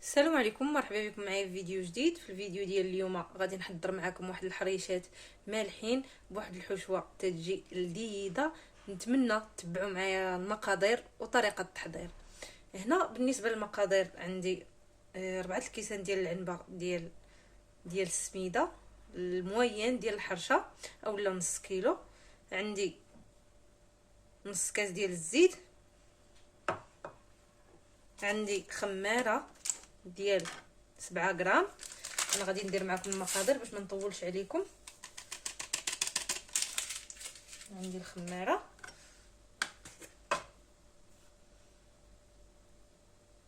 السلام عليكم، مرحبا بكم معايا في فيديو جديد. في الفيديو ديال اليوم غادي نحضر معكم واحد الحريشات مالحين بواحد الحشوه تتجي لذيذه. نتمنى تتبعوا معايا المقادير وطريقه التحضير. هنا بالنسبه للمقادير عندي 4 الكيسان ديال العنبه ديال السميده الموين ديال الحرشه اولا نص كيلو. عندي نص كاس ديال الزيت، عندي خماره ديال 7 غرام. انا غادي ندير معكم المقادير باش ما نطولش عليكم. عندي الخماره،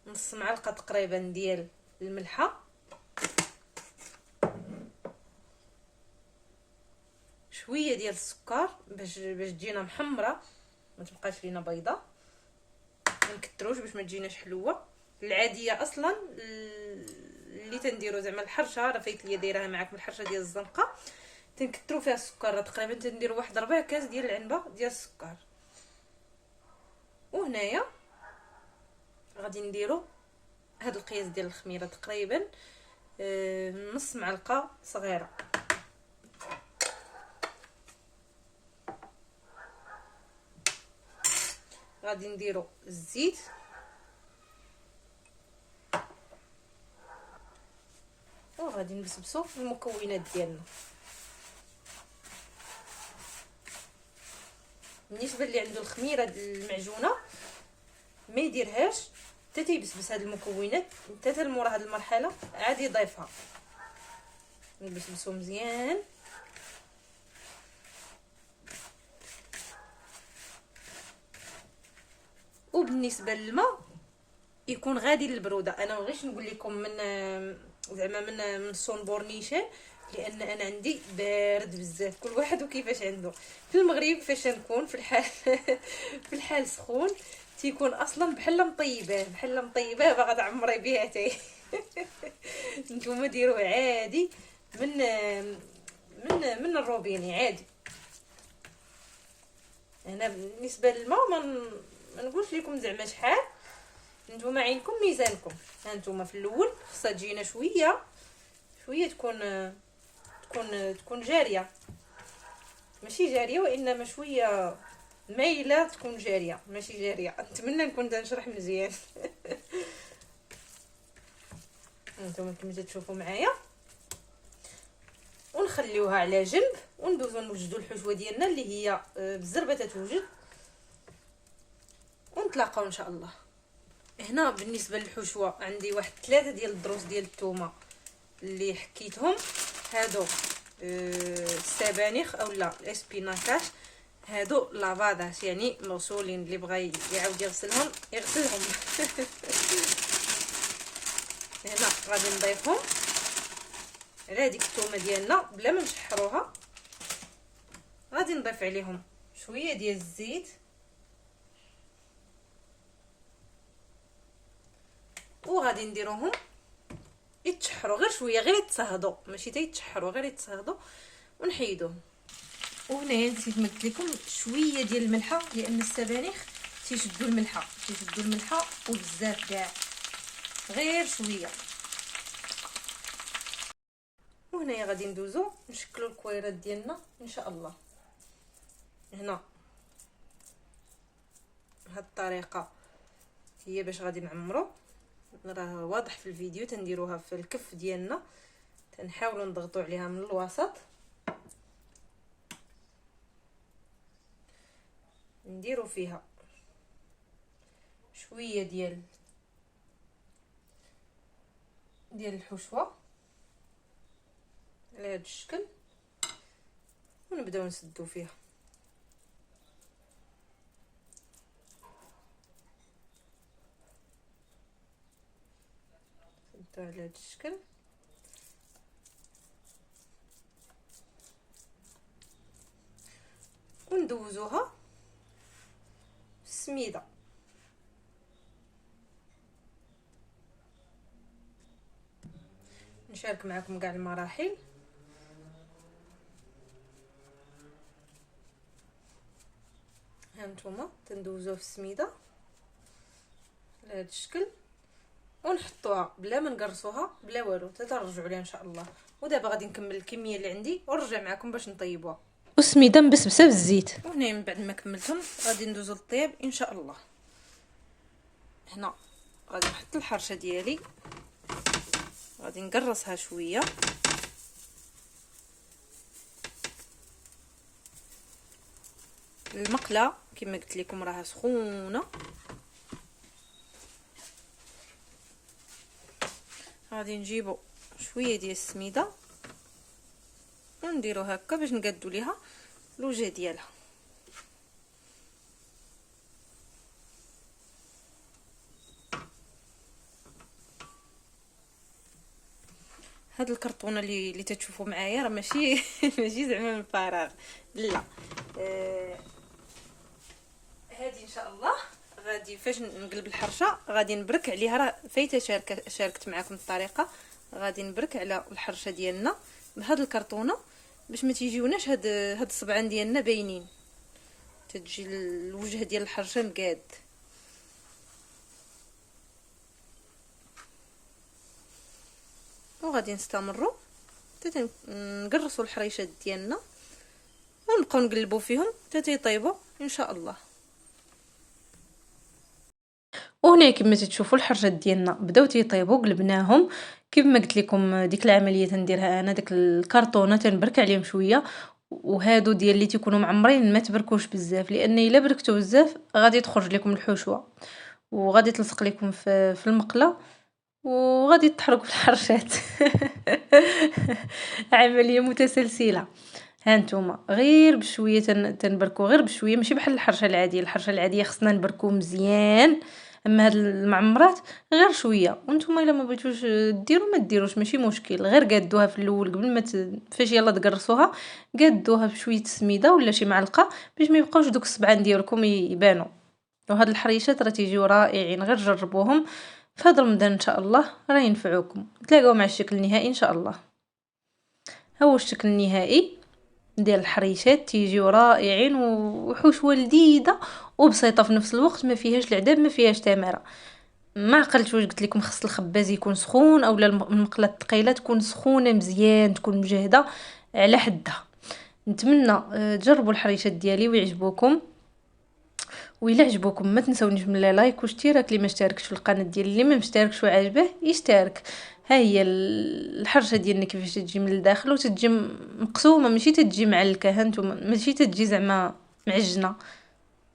نص معلقه تقريبا ديال الملحه، شويه ديال السكر باش تجينا محمره ما تبقاش لينا بيضه. ما نكتروش باش ما تجيناش حلوه. العاديه اصلا اللي تنديروا زعما الحرشه راه فايت ليا دايرها معكم الحرشه ديال الزنقه، تنكثروا فيها السكر. تقريبا تنديروا واحد 4 كاس ديال العنبه ديال السكر. وهنايا غادي نديروا هاد القياس ديال الخميره تقريبا نص معلقه صغيره. غادي نديروا الزيت، وغادي نبسبسوا في المكونات ديالنا. بالنسبه اللي عنده الخميره المعجونه ما يديرهاش حتى تيبسبس هاد المكونات، حتى مورا هاد المرحله عادي يضيفها. نبسبسو مزيان. وبالنسبه للماء يكون غادي للبروده. انا مبغيتش نقول لكم من زعما من صون بورنيشان، لان انا عندي بارد بزاف. كل واحد وكيفاش عنده. في المغرب فاش نكون في الحال في الحال سخون تيكون اصلا بحال مطيباه باغا تعمري بها تاي. نتوما ديروه عادي من الروبيني عادي. هنا بالنسبه للماء ما نقولش لكم زعما شحال، نتوما عينكم ميزانكم. ها نتوما في الاول خصها تجينا شويه تكون جاريه، ماشي جاريه وانما شويه مايله تكون جاريه ماشي جاريه. نتمنى نكون نشرح مزيان. انتم كما تشوفوا معايا. ونخليوها على جنب وندوزو نوجدوا الحشوه ديالنا اللي هي بالزربه تتوجد، ونتلاقاو ان شاء الله. هنا بالنسبه للحشوه عندي واحد 3 ديال الدروس ديال الثومه اللي حكيتهم. هادو السبانخ اولا الاسبيناكاش، هادو لافاداس يعني مغسولين. اللي بغى يعاود يغسلهم يغسلهم. هنا غادي نضيفهم على هذيك الثومه ديالنا بلا ما نشحروها. غادي نضيف عليهم شويه ديال الزيت، وغادي نديروهم يتشحروا غير شويه، غير يتصهدوا، ماشي تيتشحروا، غير يتصهدوا ونحيدوهم. وهنايا نسيت ما قلت لكم شويه ديال الملحه، لان السبانخ تيشدوا الملحه وبزاف كاع، غير شويه. وهنايا غادي ندوزو نشكلوا الكويرات ديالنا ان شاء الله. هنا بهذه الطريقه هي باش غادي نعمرو. راه واضح في الفيديو تنديروها في الكف ديالنا، تنحاولوا نضغطوا عليها من الوسط. نديروا فيها شويه ديال الحشوه على هذا الشكل، ونبداو نسدو فيها. نسدو على هذا الشكل. وندوزوها في السميده. نشارك معكم كاع المراحل. ها نتوما تندوزوه في السميده على هذا الشكل. ونحطوها بلا ما نقرصوها بلا والو حتى نرجعوا ليها ان شاء الله. ودابا غادي نكمل الكميه اللي عندي ونرجع معكم باش نطيبوها. وسميده مبسبسه بالزيت. وهنا من بعد ما كملتهم غادي ندوزو للطياب ان شاء الله. هنا غادي نحط الحرشه ديالي، غادي نقرصها شويه. المقله كما قلت لكم راها سخونه. غادي نجيبو شويه ديال السميده ونديرو هكا باش نقادو ليها الوجه ديالها. هاد الكرتونه اللي تتشوفوا معايا راه ماشي ماشي زعما من فراغ، لا. هذه ان شاء الله غادي فاش نقلب الحرشه غادي نبرك عليها. راه فايته شاركت معكم الطريقه. غادي نبرك على الحرشه ديالنا بهاد الكرتونه باش ما تيجيوناش هاد الصبعان ديالنا باينين، تتجي الوجه ديال الحرشه مقاد. وغادي نستمروا حتى نقرصوا الحريشات ديالنا ونبقاو نقلبوا فيهم حتى تيطيبوا ان شاء الله. وهنا كما تشوفوا الحرشات ديالنا بداو تيطيبوا، قلبناهم كما قلت لكم. ديك العمليه تنديرها انا، داك الكرتونه تنبرك عليهم شويه. وهادو ديال اللي تيكونوا معمرين ما تبركوش بزاف، لان الا بركتو بزاف غادي تخرج لكم الحشوه وغادي تلصق لكم في المقله وغادي تحرقوا الحرشات. عمليه متسلسله. ها نتوما غير بشويه تنبركو، غير بشويه، ماشي بحال الحرشه العاديه. الحرشه العاديه خصنا نبركو مزيان، اما هاد المعمرات غير شويه. وانتم الا ما بغيتوش ديروا ما ديروش ماشي مشكل، غير قادوها في الاول قبل ما فاش يلا تقرصوها قادوها بشويه سميده ولا شي معلقه باش ما يبقاوش دوك السبعان ديالكم يبانوا. وهاد الحريشات راه تيجيو رائعين، غير جربوهم في هذا رمضان ان شاء الله راه ينفعوكم. نتلاقاو مع الشكل النهائي ان شاء الله. هو الشكل النهائي ديال الحريشات، تيجيو رائعين وحشوه لذيذه وبسيطه في نفس الوقت، ما فيهاش العذاب ما فيهاش تماره. ما عقلت واش قلت لكم خص الخباز يكون سخون اولا المقله الثقيله تكون سخونه مزيان، تكون مجهده على حدها. نتمنى تجربوا الحريشات ديالي ويعجبوكم. وإلا عجبوكم ما تنسونيش من لايك واشتراك اللي ما اشتركش في القناه ديالي، اللي ما مشتركش وعاجبه يشترك. ها هي الحرشه ديالنا كيفاش تجي من الداخل وتجي مقسومه، ماشي تجي معلكه. ها نتوما ماشي تجي زعما معجنه،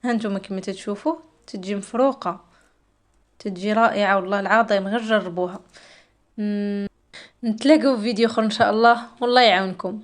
ها نتوما كما تشوفوا تجي مفروقه، تجي رائعه والله العظيم. غير جربوها. نتلاقاو في فيديو اخر ان شاء الله، والله يعاونكم.